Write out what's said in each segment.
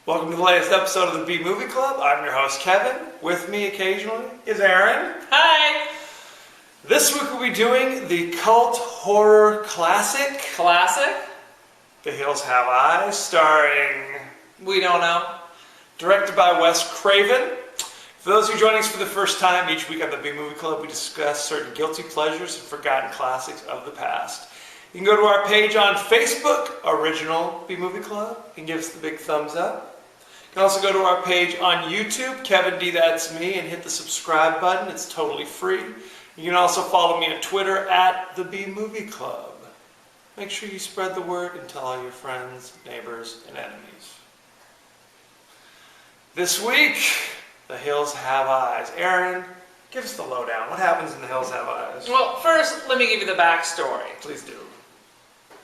Welcome to the latest episode of the B Movie Club. I'm your host, Kevin. With me occasionally is Aaron. Hi! This week we'll be doing the cult horror classic, Classic? The Hills Have Eyes, starring, We don't know. directed by Wes Craven. For those who are joining us for the first time, each week on the B Movie Club we discuss certain guilty pleasures and forgotten classics of the past. You can go to our page on Facebook, Original B Movie Club, and give us the big thumbs up. You can also go to our page on YouTube, Kevin D, that's me, and hit the subscribe button. It's totally free. You can also follow me on Twitter at the B Movie Club. Make sure you spread the word and tell all your friends, neighbors, and enemies. This week, The Hills Have Eyes. Aaron, give us the lowdown. What happens in The Hills Have Eyes? Well, first, let me give you the backstory. Please do.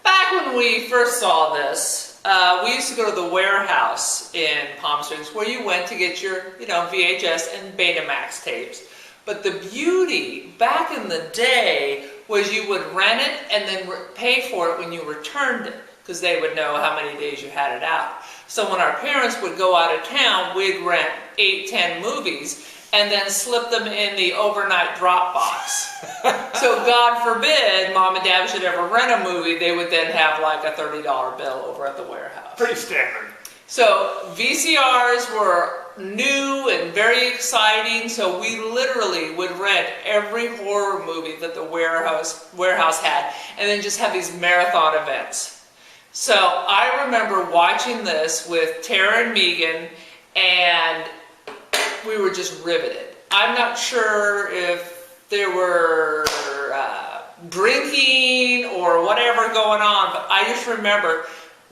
Back when we first saw this, we used to go to the warehouse in Palm Springs where you went to get your, VHS and Betamax tapes. But the beauty back in the day was you would rent it and then pay for it when you returned it, because they would know how many days you had it out. So when our parents would go out of town, we'd rent 8-10 movies and then slip them in the overnight drop box. So God forbid Mom and Dad should ever rent a movie, they would then have like a $30 bill over at the warehouse. Pretty standard. So VCRs were new and very exciting, so we literally would rent every horror movie that the warehouse had, and then just have these marathon events. So I remember watching this with Tara and Megan, and we were just riveted. I'm not sure if there were drinking or whatever going on, but I just remember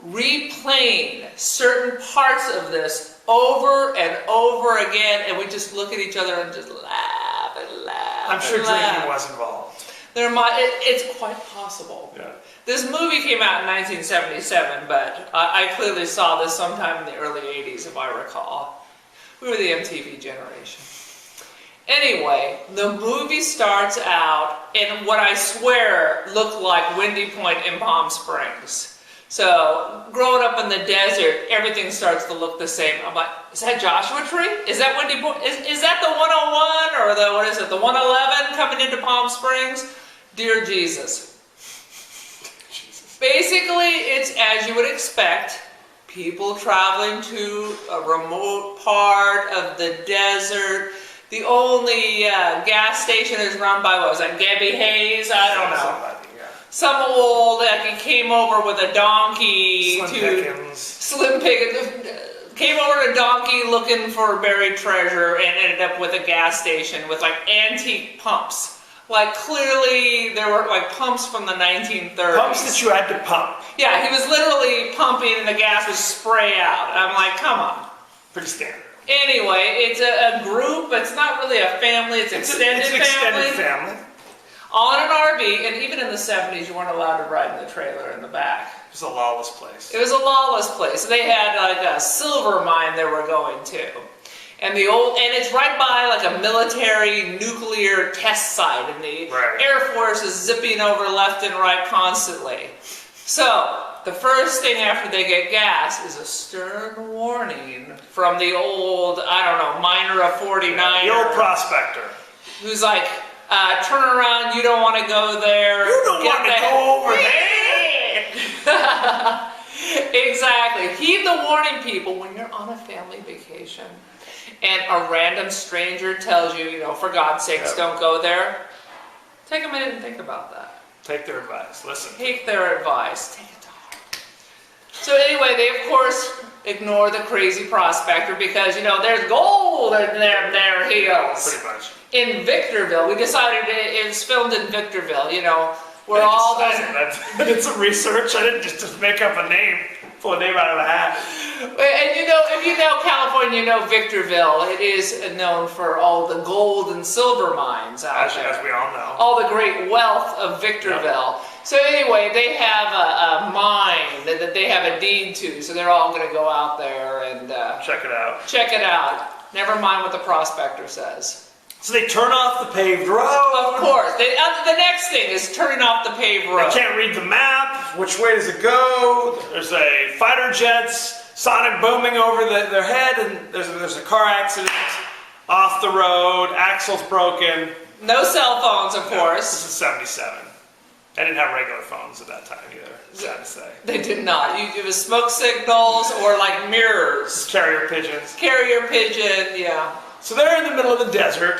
replaying certain parts of this over and over again, and we just look at each other and just laugh and laugh. I'm sure and laugh. drinking was involved. It's quite possible. Yeah. This movie came out in 1977, but I clearly saw this sometime in the early 80s, if I recall. We were the MTV generation. Anyway, the movie starts out in what I swear looked like Windy Point in Palm Springs. So, growing up in the desert, everything starts to look the same. I'm like, is that Joshua Tree? Is that Windy Point? Is that the 101 or the 111 coming into Palm Springs? Dear Jesus. Basically, it's as you would expect. People traveling to a remote part of the desert. The only gas station is run by, what was that, Gabby Hayes? I don't know. Somebody, yeah. Some old, he came over with a donkey Slim Pickens. Came over to a donkey looking for buried treasure and ended up with a gas station with antique pumps. Clearly there were pumps from the 1930s. Pumps that you had to pump. Yeah, he was literally pumping and the gas would spray out. I'm like, come on. Pretty standard. Anyway, it's a group. It's not really a family. It's extended family. All in an RV, and even in the 70s, you weren't allowed to ride in the trailer in the back. It was a lawless place. It was a lawless place. They had a silver mine they were going to. And it's right by a military nuclear test site, and the Air Force is zipping over left and right constantly. So, the first thing after they get gas is a stern warning from the old, miner of 49. The old prospector. Who's like, turn around, you don't want to go there. You don't want to go over there. Exactly. Heed the warning, people, when you're on a family vacation and a random stranger tells you, for God's sakes, don't go there. Take a minute and think about that. Take their advice. Listen. Take their advice. Take it to heart. So anyway, they of course ignore the crazy prospector because, there's gold in their hills. Pretty much. in Victorville. We decided it was filmed in Victorville, you know, where all those... I did some research. I didn't just make up a name, pull a name out of a hat. And you know, if you know California, you know Victorville. It is known for all the gold and silver mines out there. As we all know. All the great wealth of Victorville. So anyway, they have a mine that they have a deed to, so they're all going to go out there and Check it out. check it out. Never mind what the prospector says. So they turn off the paved road. Of course. The next thing is turning off the paved road. They can't read the map. Which way does it go? There's a fighter jets, sonic booming over their head, and there's a car accident off the road. Axle's broken. No cell phones, of course. This is 77. I didn't have regular phones at that time either, sad to say. They did not. It was smoke signals or like mirrors. Carrier pigeons. Carrier pigeon, yeah. So they're in the middle of the desert,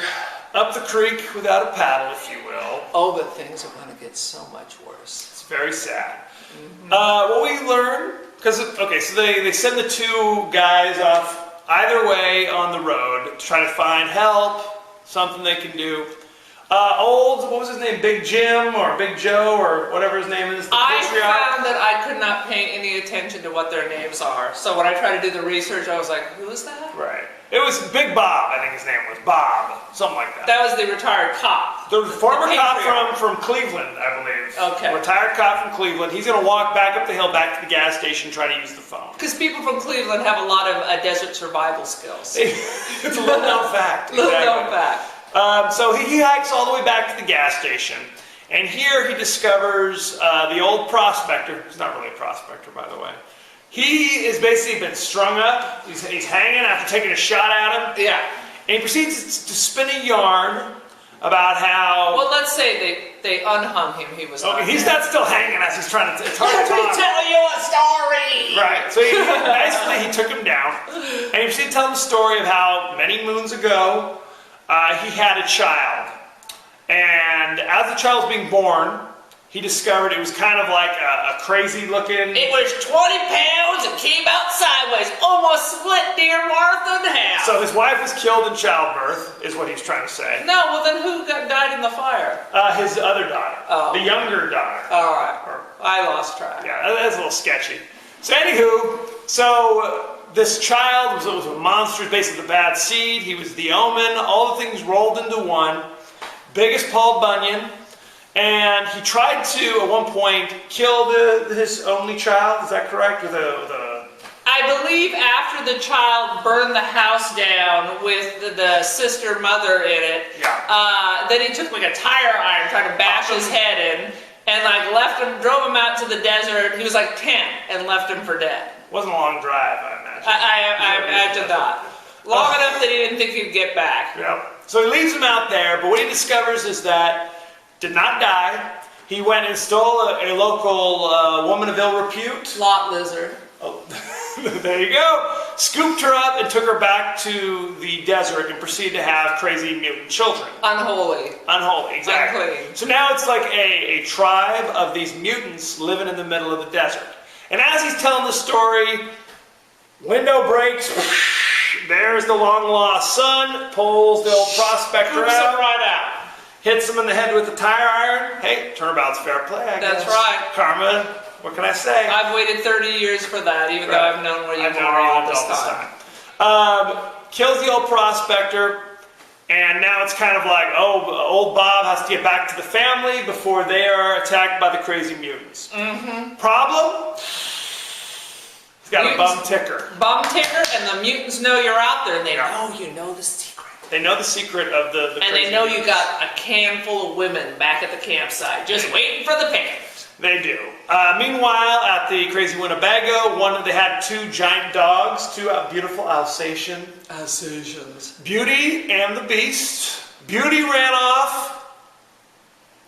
up the creek without a paddle, if you will. Oh, but things are going to get so much worse. It's very sad. What we learn, because, okay, so they send the two guys off either way on the road to try to find help, something they can do. What was his name, Big Jim or Big Joe or whatever his name is? I found that I could not pay any attention to what their names are. So when I tried to do the research, I was like, who is that? Right. It was Big Bob, I think his name was. Bob, something like that. That was the retired cop. The former The cop patriot. from Cleveland, I believe. Okay. Retired cop from Cleveland. He's going to walk back up the hill, back to the gas station, try to use the phone. Because people from Cleveland have a lot of desert survival skills. It's a little known fact. Little known Exactly. fact. So he hikes all the way back to the gas station, and here he discovers the old prospector. He's not really a prospector, by the way. He has basically been strung up. He's hanging after taking a shot at him. Yeah. And he proceeds to spin a yarn about how... Well, let's say they unhung him. He was Okay, he's not still hanging as he's trying to... It's hard to talk. tell you a story. Right, so nicely he took him down, and he proceeded to tell him the story of how many moons ago he had a child. And as the child was being born, he discovered it was kind of like a crazy looking... It was 20 pounds and came out sideways, almost split dear Martha in half. So his wife was killed in childbirth, is what he's trying to say. No, well then who died in the fire? His other daughter, the younger daughter. All right, I lost track. Yeah, that's a little sketchy. So anywho, this child was a monster, basically the bad seed. He was the omen. All the things rolled into one. Big as Paul Bunyan. And he tried to, at one point, kill his only child. Is that correct? I believe after the child burned the house down with the sister mother in it, then he took like a tire iron, tried to bash his head in, and like left him, drove him out to the desert. He was like 10 and left him for dead. Wasn't a long drive, I imagine. I imagine that. Long enough that he didn't think he'd get back. Yep. So he leaves him out there, but what he discovers is that did not die. He went and stole a local woman of ill repute. Lot lizard. Oh, there you go. Scooped her up and took her back to the desert and proceeded to have crazy mutant children. Unholy. Unholy, exactly. Unclean. So now it's like a tribe of these mutants living in the middle of the desert. And as he's telling the story, window breaks. There's the long lost son. Pulls the old prospector Scoops out. him right out. Hits him in the head with a tire iron. Hey, turnabout's fair play, I guess. That's right. Karma, what can I say? I've waited 30 years for that, even though I've known where you were all this time. Kills the old prospector, and now it's kind of like, old Bob has to get back to the family before they are attacked by the crazy mutants. Mm-hmm. Problem? He's got a bum ticker. Bum ticker, and the mutants know you're out there, and they know you know the secret. They know the secret of the and they know you got a can full of women back at the campsite, just waiting for the pickers. They do. Meanwhile, at the Crazy Winnebago, they had two giant dogs, two beautiful Alsatians. Beauty and the Beast. Beauty ran off.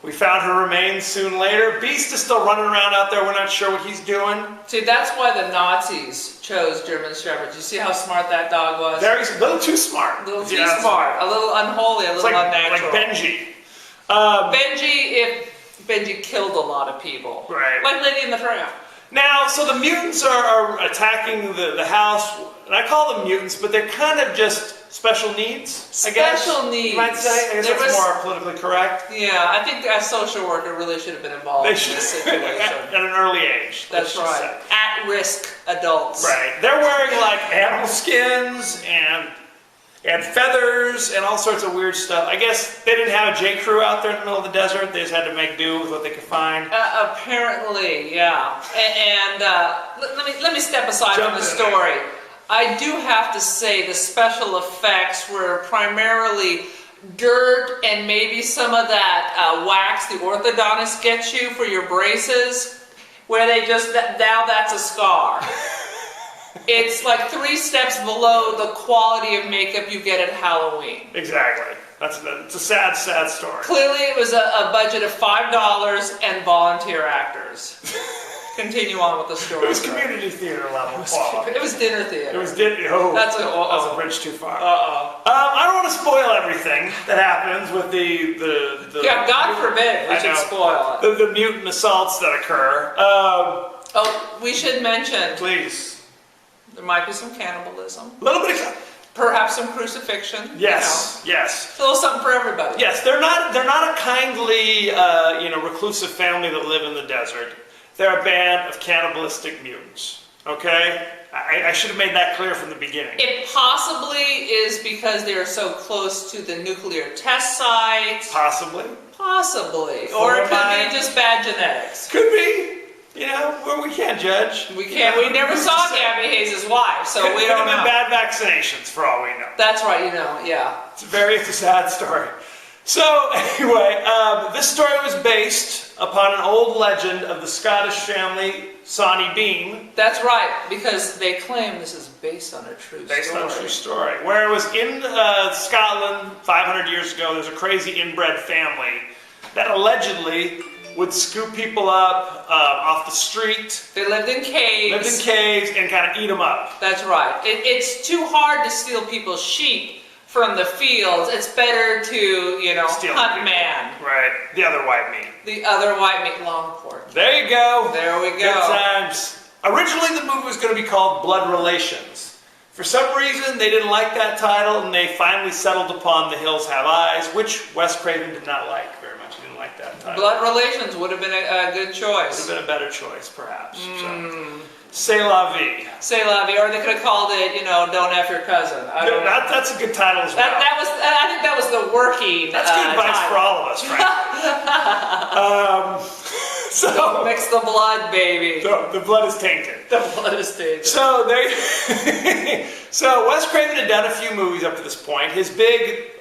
We found her remains soon later. Beast is still running around out there. We're not sure what he's doing. See, that's why the Nazis chose German Shepherds. You see how smart that dog was? He's a little too smart. A little too smart. A little unholy, a little unnatural. Like Benji. Benji killed a lot of people. Right. Like Lady and the Tramp. Now, so the mutants are attacking the house. And I call them mutants, but they're kind of just special needs, I guess. Special needs. You might say. I guess There that's was- more politically correct. Yeah, I think a social worker really should have been involved They in should this at situation. an early age. That's let's just right. say. At-risk adults. Right. They're wearing like animal skins and feathers and all sorts of weird stuff. I guess they didn't have a J. Crew out there in the middle of the desert. They just had to make do with what they could find. Apparently, yeah. And let me step aside Jump from the in there. story. I do have to say the special effects were primarily dirt and maybe some of that wax the orthodontist gets you for your braces, where they just, now that's a scar. It's like 3 steps below the quality of makeup you get at Halloween. Exactly. It's a sad, sad story. Clearly it was a budget of $5 and volunteer actors. Continue on with the story. It was community theater level quality. It was dinner theater. It was oh, That's a- that was a bridge too far. Uh-oh. I don't want to spoil everything that happens with the Yeah, God forbid we I should know. spoil it. the mutant assaults that occur. Oh, we should mention Please. there might be some cannibalism, A little bit of perhaps some crucifixion. yes, yes. You know, a little something for everybody. Yes, they're not a kindly, reclusive family that live in the desert. They're a band of cannibalistic mutants. Okay, I should have made that clear from the beginning. It possibly is because they are so close to the nuclear test sites. Possibly, Possibly, or it could Formaldehyde. be just bad genetics. could be. Well, we can't judge. We can't. We never Who's saw to say? Gabby Hayes' wife, so we Could don't have know. been bad vaccinations for all we know. That's right. You know. Yeah. It's a sad story. So anyway, this story was based upon an old legend of the Scottish family Sonny Bean, That's right, because they claim this is based on a true based story. on a true story, where it was in Scotland 500 years ago. There's a crazy inbred family that allegedly would scoop people up off the street, They lived in caves. lived in caves, and kind of eat them up. That's right. It's too hard to steal people's sheep from the fields. It's better to, Steal hunt people. man. Right, the other white meat. The other white meat Longport. There you go. There we Good go. times. Originally, the movie was going to be called Blood Relations. For some reason, they didn't like that title, and they finally settled upon The Hills Have Eyes, which Wes Craven did not like very much. He didn't like that title. Blood relations would have been a good Would choice. have been a better choice, perhaps. So. C'est la vie. Say la vie, or they could have called it, don't F your cousin. I don't know. That's a good title as well. I think that was the working. That's good advice title. for all of us, frankly. So Mix the blood, baby. the blood is tainted. The blood is tainted. So so Wes Craven had done a few movies up to this point. His big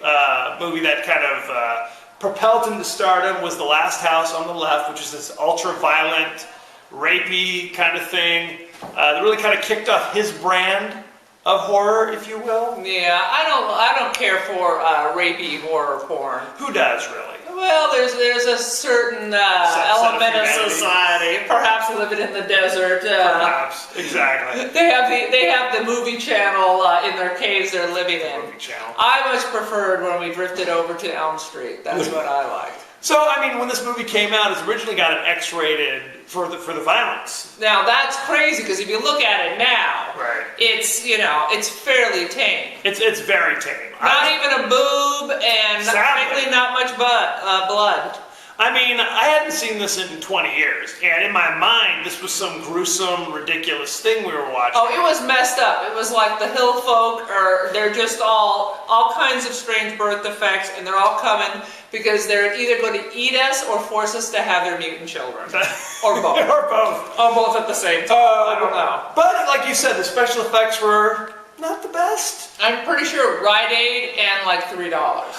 movie that kind of propelled him to stardom was The Last House on the Left, which is this ultra-violent, rapey kind of thing that really kind of kicked off his brand of horror, if you will. Yeah, I don't care for rapey horror porn. Who does, really? Well, there's a certain element of humanity. society, perhaps living in the desert. Perhaps. Exactly. They have the movie channel in their caves they're living in. Movie channel. I much preferred when we drifted over to Elm Street. That's what I liked. So, I mean, when this movie came out, it originally got an X-rated for the violence. Now that's crazy because if you look at it now, Right. it's fairly tame. It's very tame. Not even a boob, and Exactly. frankly, not much blood. I mean, I hadn't seen this in 20 years, and in my mind, this was some gruesome, ridiculous thing we were watching. Oh, it was messed up. It was like the hill folk, or they're just all kinds of strange birth defects, and they're all coming because they're either going to eat us or force us to have their mutant children, or both, or both. or both at the same time. I don't know. But like you said, the special effects were not the best. I'm pretty sure Rite Aid and like $3.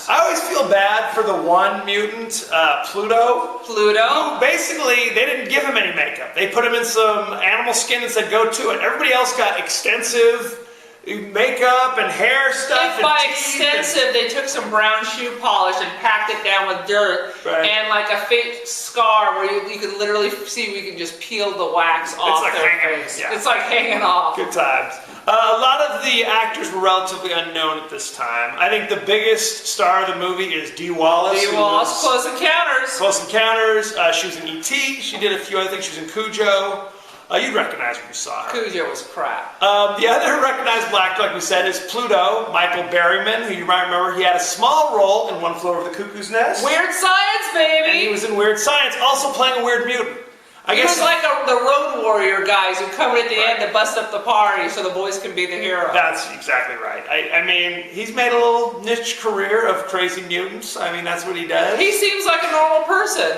I always feel bad for the one mutant, Pluto. Pluto. Basically, they didn't give him any makeup. They put him in some animal skin and said, go to it. Everybody else got extensive makeup and hair stuff. If by and teeth and- extensive, they took some brown shoe polish and packed it down with dirt, Right. and like a fake scar where you could literally see we can just peel the wax off like their hanging, face. yeah. It's like hanging off. Good times. A lot of the actors were relatively unknown at this time. I think the biggest star of the movie is Dee Wallace. Dee who Wallace, was Close Encounters. Close Encounters. She was in E.T. She did a few other things. She was in Cujo. You'd recognize when you saw her. Cujo was crap. The other recognized black, like we said, is Pluto, Michael Berryman, who you might remember he had a small role in One Flew Over the Cuckoo's Nest. Weird Science, And he baby! was in Weird Science, also playing a weird mutant. He was like the Road Warrior guys who come at the Right. end to bust up the party so the boys can be the hero. That's exactly right. I mean, he's made a little niche career of crazy mutants. I mean, that's what he does. He seems like a normal person.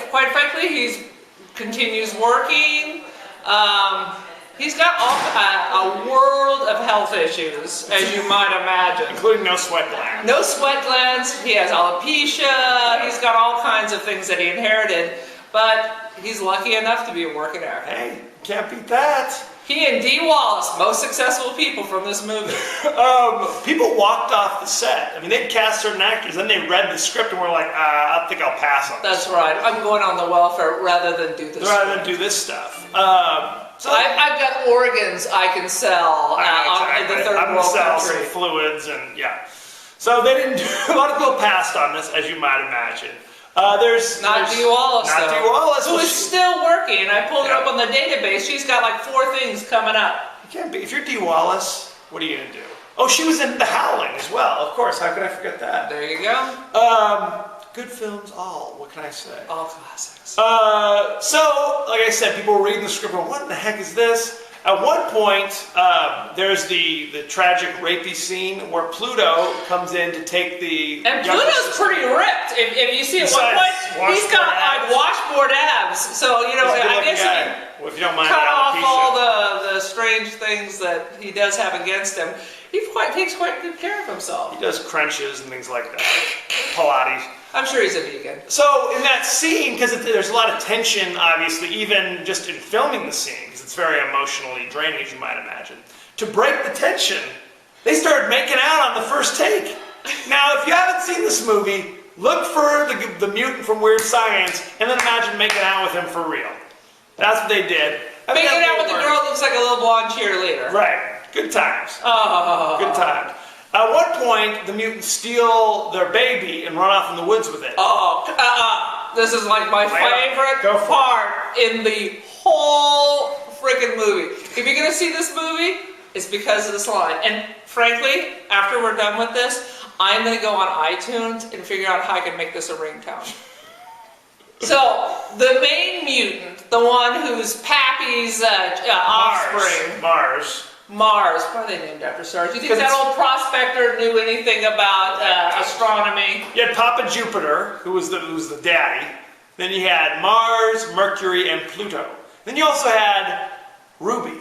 Quite frankly, he continues working. He's got a world of health issues, as you might imagine. Including no sweat glands. No sweat glands, he has alopecia, he's got all kinds of things that he inherited, but he's lucky enough to be a working actor. Hey, can't beat that. He and Dee Wallace, most successful people from this movie. People walked off the set. I mean, they'd cast certain actors, then they read the script and were like, I think I'll pass on this. That's right, I'm going on the welfare rather than do this. Rather than do this stuff. So I've got organs I can sell in the third I'm world gonna sell country. some fluids and yeah. So they didn't do, a lot of people passed on this, as you might imagine. There's Not Dee Wallace, Not though. Dee Wallace. Who Well, is still working. I pulled her Yeah. up on the database. She's got like 4 things coming up. You can't be. If you're Dee Wallace, what are you gonna do? Oh, she was in The Howling as well. Of course. How could I forget that? There you go. Good films, all. What can I say? All classics. So, like I said, people were reading the script going, what in the heck is this? At one point, there's the tragic rapey scene where Pluto comes in to take the And younger Pluto's sister. pretty ripped. If you see at one Besides point, he's got washboard like washboard abs. So, you know, He's a I good-looking guess guy. if you Well, if you don't mind cut the off alopecia. all the strange things that he does have against him, he takes quite good care of himself. He does crunches and things like that. Pilates. I'm sure he's a vegan. So in that scene, because there's a lot of tension, obviously, even just in filming the scene, because it's very emotionally draining, as you might imagine. To break the tension, they started making out on the first take. Now, if you haven't seen this movie, look for the mutant from Weird Science, and then imagine making out with him for real. That's what they did. Making out with the worked. girl who looks like a little blonde cheerleader. Right. Good times. Oh. Good times. At one point, the mutants steal their baby and run off in the woods with it. This is like my Go favorite for it. part in the whole freaking movie. If you're gonna see this movie, it's because of this line. And frankly, after we're done with this, I'm gonna go on iTunes and figure out how I can make this a ringtone. So, the main mutant, the one who's Pappy's offspring, Mars, probably named after stars. Do you think 'Cause that it's- old prospector knew anything about astronomy? You had Papa Jupiter, who was the daddy. Then you had Mars, Mercury, and Pluto. Then you also had Ruby.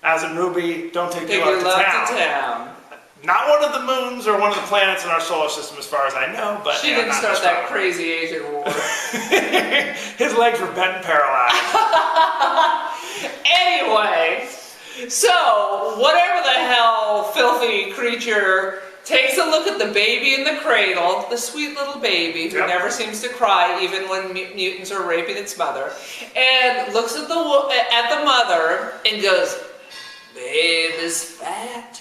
As in Ruby, don't take Take your your love love to to town. town. Not one of the moons or one of the planets in our solar system, as far as I know, but She yeah, didn't not start an that astronomer. crazy Asian war. His legs were bent and paralyzed. Anyway, so whatever the hell filthy creature takes a look at the baby in the cradle, the sweet little baby who Yep. never seems to cry even when mutants are raping its mother, and looks at the mother and goes, "Babe is fat,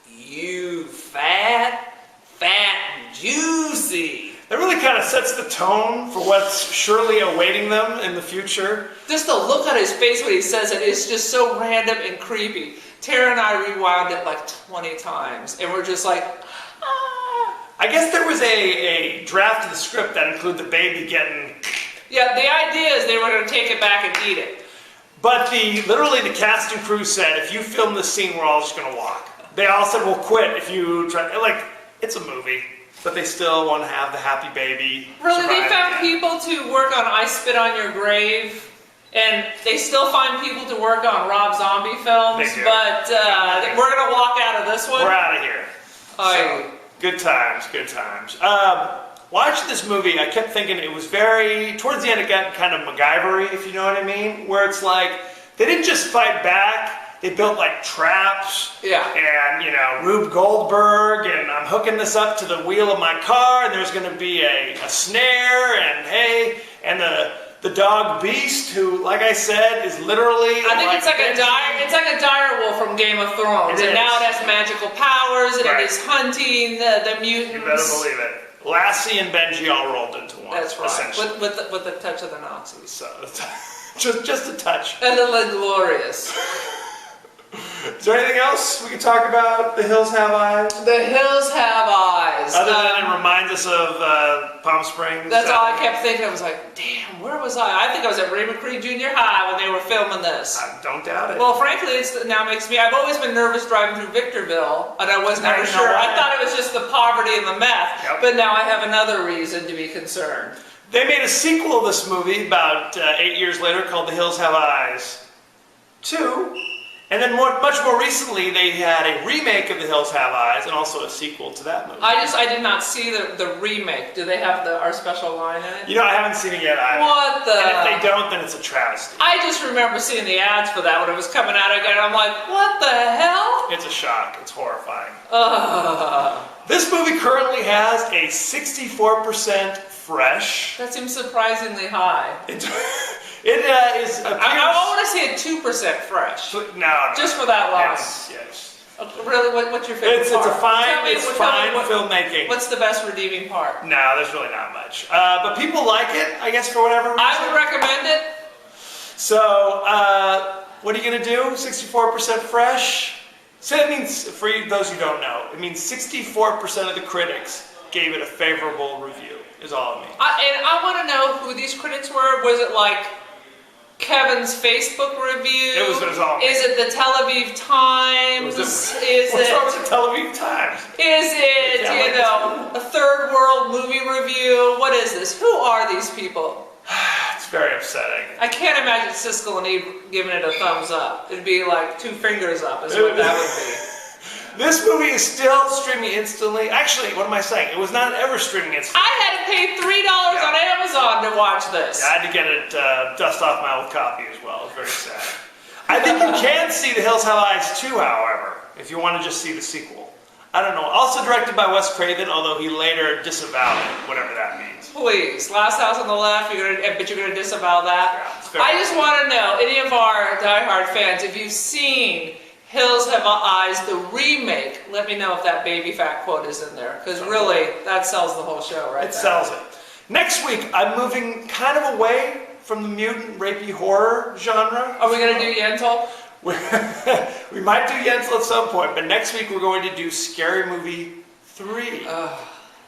you fat, fat and juicy." That really kind of sets the tone for what's surely awaiting them in the future. Just the look on his face when he says it is just so random and creepy. Tara and I rewound it like 20 times, and we're just like, ah. I guess there was a draft of the script that included the baby getting... Yeah, the idea is they were going to take it back and eat it. But literally the cast and crew said, if you film this scene, we're all just going to walk. They all said, we'll quit if you try... Like, it's a movie, but they still want to have the happy baby. Really, they survive found at the end. people to work on I Spit on Your Grave, and they still find people to work on Rob Zombie films, They do. but we're going to walk out of this one. We're out of here. Aye. So, good times, good times. Watching this movie, I kept thinking it was towards the end it got kind of MacGyver-y, if you know what I mean, where it's like, they didn't just fight back, they built like traps, Yeah. and Rube Goldberg, and I'm hooking this up to the wheel of my car, and there's going to be a snare, and hey, and the dog Beast, who, like I said, is literally... I think it's like a dire wolf from Game of Thrones, It and now is. it has magical powers, and Right. it is hunting the mutants. You better believe it. Lassie and Benji all rolled into one. That's right, Essentially. with the touch of the Nazis. So, just a touch. A little inglorious. Is there anything else we can talk about? The Hills Have Eyes? The hills have eyes. Other than it reminds us of Palm Springs. That's all I kept thinking. I was like, damn, where was I? I think I was at Raymond Creek Junior High when they were filming this. I don't doubt it. Well, frankly, it now makes me. I've always been nervous driving through Victorville, and I was I never didn't know sure. why. I thought it was just the poverty and the meth. Yep. But now I have another reason to be concerned. They made a sequel to this movie about 8 years later called The Hills Have Eyes 2. And then much more recently, they had a remake of The Hills Have Eyes and also a sequel to that movie. I did not see the remake. Do they have our special line in it? You know, I haven't seen it yet either. What the? And if they don't, then it's a travesty. I just remember seeing the ads for that when it was coming out again. I'm like, what the hell? It's a shock. It's horrifying. Ugh. This movie currently has a 64% fresh. That seems surprisingly high. It is. I want to see it 2% fresh. No. Just for that line. Yes. Really, what's your favorite It's part? a fine. Tell me- It's tell me fine what- filmmaking. What's the best redeeming part? No, there's really not much. But people like it, I guess, for whatever reason. I would recommend it. So, what are you gonna do? 64% fresh. So that means, for those who don't know, it means 64% of the critics gave it a favorable review. Is all it means. And I want to know who these critics were. Was it like Kevin's Facebook review? It was all. Is it the Tel Aviv Times? What's wrong with the Tel Aviv Times? Is it, a third world movie review? What is this? Who are these people? It's very upsetting. I can't imagine Siskel and Eve giving it a thumbs up. It'd be like 2 fingers up is what that would be. This movie is still streaming instantly. Actually, what am I saying? It was not ever streaming instantly. I had to pay $3 on Amazon to watch this. I had to get it, dust off my old copy as well. It's very sad. I think you can see The Hills Have Eyes 2, however, if you want to just see the sequel. I don't know. Also directed by Wes Craven, although he later disavowed it, whatever that means. Please, Last House on the Left, but you're gonna disavow that? Yeah, it's very I just want to know, any of our diehard fans, if you've seen Hills Have Eyes, the remake, let me know if that baby fat quote is in there. Because really, that sells the whole show right It there. sells it. Next week, I'm moving kind of away from the mutant, rapey horror genre. Are we gonna do Yentl? We might do Yentl at some point, but next week we're going to do Scary Movie 3.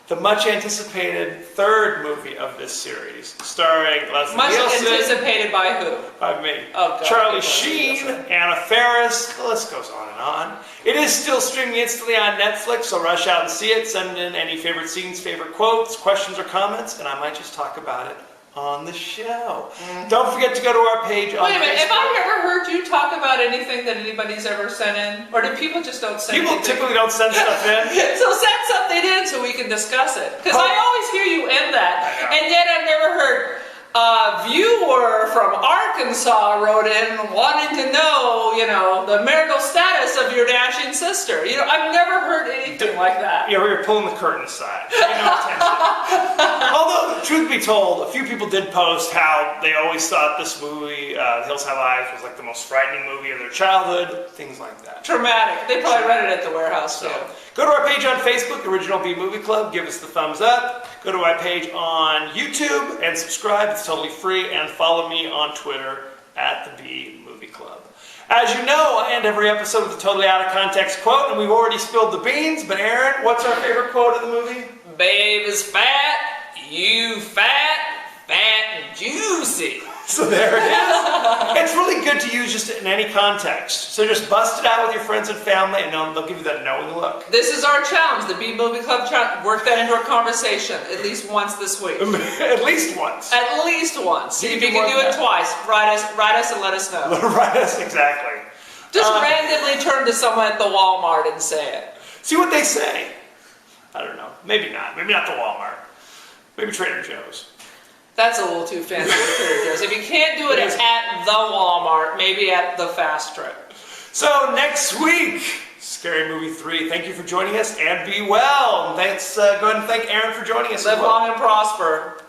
The much anticipated third movie of this series, starring Leslie Much Nielsen, anticipated by who? by me, Oh, God. Charlie People Sheen, Nielsen. Anna Faris. The list goes on and on. It is still streaming instantly on Netflix, so rush out and see it. Send in any favorite scenes, favorite quotes, questions, or comments, and I might just talk about it on the show. Don't forget to go to our page on Wait a minute, Facebook. have I ever heard you talk about anything that anybody's ever sent in? Or do people just don't send People anything? typically don't send stuff in. So send something in so we can discuss it. Because I always hear you end that. I know. And yet I've never heard a viewer from Arkansas wrote in wanting to know, the marital status of your dashing sister. I've never heard anything like that. You're pulling the curtain aside. Pay no attention. Although, truth be told, a few people did post how they always thought this movie, The Hills Have Eyes, was like the most frightening movie of their childhood, things like that. Traumatic. They probably read it at the warehouse too. So, go to our page on Facebook, Original B Movie Club, give us the thumbs up. Go to our page on YouTube and subscribe, it's totally free, and follow me on Twitter at the B Movie Club. As you know, I end every episode with a totally out of context quote, and we've already spilled the beans, but Aaron, what's our favorite quote of the movie? Babe is fat, you fat and juicy. So there it is. It's really good to use just in any context. So just bust it out with your friends and family, and they'll give you that knowing look. This is our challenge, the B Movie Club challenge. Work that into our conversation at least once this week. At least once. At least once. You If can you do can more do it than twice, write us and let us know. Right, that's exactly. Just randomly turn to someone at the Walmart and say it. See what they say. I don't know. Maybe not. Maybe not the Walmart. Maybe Trader Joe's. That's a little too fancy for Trader Joe's. If you can't do it at the Walmart, maybe at the Fast Trip. So next week, Scary Movie 3. Thank you for joining us, and be well. And thanks. Go ahead and thank Aaron for joining us. Live as well. long and prosper.